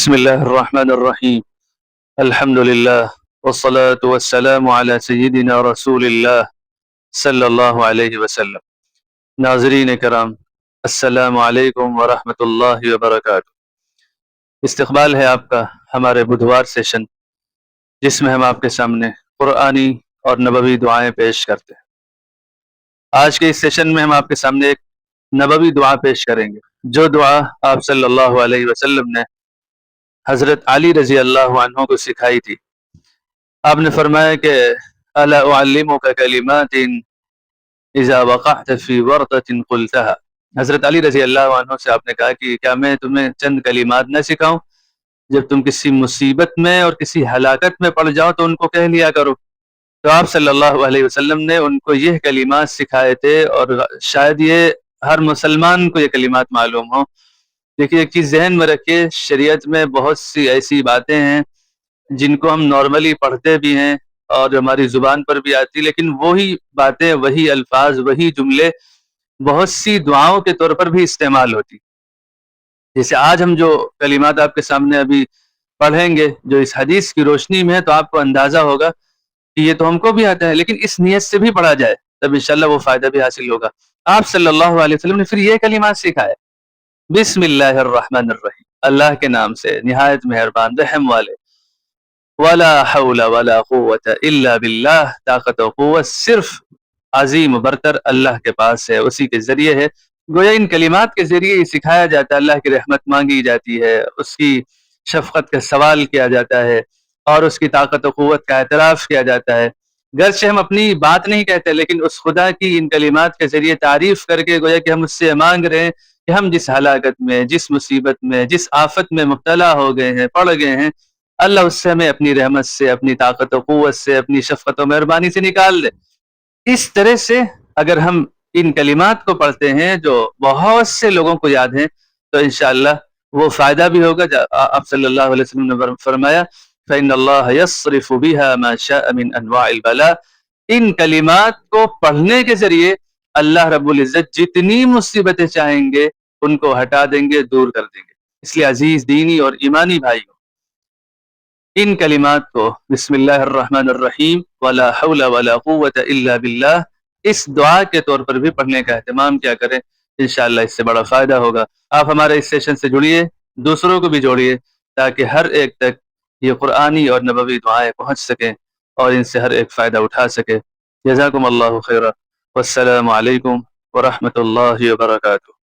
بسم اللہ الرحمن الرحیم الحمد للہ والصلاة والسلام علی سیدنا رسول اللہ صلی اللہ علیہ وسلم۔ ناظرین کرام، السلام علیکم ورحمۃ اللہ وبرکاتہ۔ استقبال ہے آپ کا ہمارے بدھوار سیشن، جس میں ہم آپ کے سامنے قرآنی اور نبوی دعائیں پیش کرتے ہیں۔ آج کے اس سیشن میں ہم آپ کے سامنے ایک نبوی دعا پیش کریں گے، جو دعا آپ صلی اللہ علیہ وسلم نے حضرت علی رضی اللہ عنہ کو سکھائی تھی۔ آپ نے فرمایا کہ الا اعلمک کلمات اذا وقعت فی ورطۃ قلتها۔ حضرت علی رضی اللہ عنہ سے آپ نے کہا کہ کیا میں تمہیں چند کلمات نہ سکھاؤں، جب تم کسی مصیبت میں اور کسی ہلاکت میں پڑ جاؤ تو ان کو کہہ لیا کرو۔ تو آپ صلی اللہ علیہ وسلم نے ان کو یہ کلمات سکھائے تھے، اور شاید یہ ہر مسلمان کو یہ کلمات معلوم ہوں۔ دیکھیے، ایک چیز ذہن میں رکھیے، شریعت میں بہت سی ایسی باتیں ہیں جن کو ہم نارملی پڑھتے بھی ہیں اور ہماری زبان پر بھی آتی، لیکن وہی باتیں، وہی الفاظ، وہی جملے بہت سی دعاؤں کے طور پر بھی استعمال ہوتی۔ جیسے آج ہم جو کلمات آپ کے سامنے ابھی پڑھیں گے، جو اس حدیث کی روشنی میں ہے، تو آپ کو اندازہ ہوگا کہ یہ تو ہم کو بھی آتا ہے، لیکن اس نیت سے بھی پڑھا جائے تب انشاءاللہ وہ فائدہ بھی حاصل ہوگا۔ آپ صلی اللہ علیہ وسلم نے پھر یہ کلمات سکھائے: بسم اللہ الرحمن الرحیم، اللہ کے نام سے نہایت مہربان رحم والے، ولا حول ولا قوت الا باللہ، طاقت و قوت صرف عظیم و برتر اللہ کے پاس ہے، اسی کے ذریعے ہے۔ گویا ان کلمات کے ذریعے یہ سکھایا جاتا ہے، اللہ کی رحمت مانگی جاتی ہے، اس کی شفقت کا سوال کیا جاتا ہے، اور اس کی طاقت و قوت کا اعتراف کیا جاتا ہے۔ گرچہ ہم اپنی بات نہیں کہتے، لیکن اس خدا کی ان کلمات کے ذریعے تعریف کر کے گویا کہ ہم اس سے مانگ رہے ہیں کہ ہم جس ہلاکت میں، جس مصیبت میں، جس آفت میں مبتلا ہو گئے ہیں، پڑ گئے ہیں، اللہ اس سے ہمیں اپنی رحمت سے، اپنی طاقت و قوت سے، اپنی شفقت و مہربانی سے نکال دے۔ اس طرح سے اگر ہم ان کلمات کو پڑھتے ہیں جو بہت سے لوگوں کو یاد ہیں، تو انشاءاللہ وہ فائدہ بھی ہوگا۔ آپ صلی اللہ علیہ وسلم نے فرمایا فإن اللہ یصرف بها ما شاء من انواع البلاء۔ ان کلمات کو پڑھنے کے ذریعے اللہ رب العزت جتنی مصیبتیں چاہیں گے ان کو ہٹا دیں گے، دور کر دیں گے۔ اس لیے عزیز دینی اور ایمانی بھائیوں، ان کلمات کو بسم اللہ الرحمن الرحیم ولا حول ولا قوت الا باللہ اس دعا کے طور پر بھی پڑھنے کا اہتمام کیا کریں، انشاءاللہ اس سے بڑا فائدہ ہوگا۔ آپ ہمارے اس سیشن سے جڑیے، دوسروں کو بھی جوڑیے، تاکہ ہر ایک تک یہ قرآنی اور نبوی دعائیں پہنچ سکیں اور ان سے ہر ایک فائدہ اٹھا سکے۔ جزاکم اللہ خیرا، والسلام علیکم ورحمۃ اللہ وبرکاتہ۔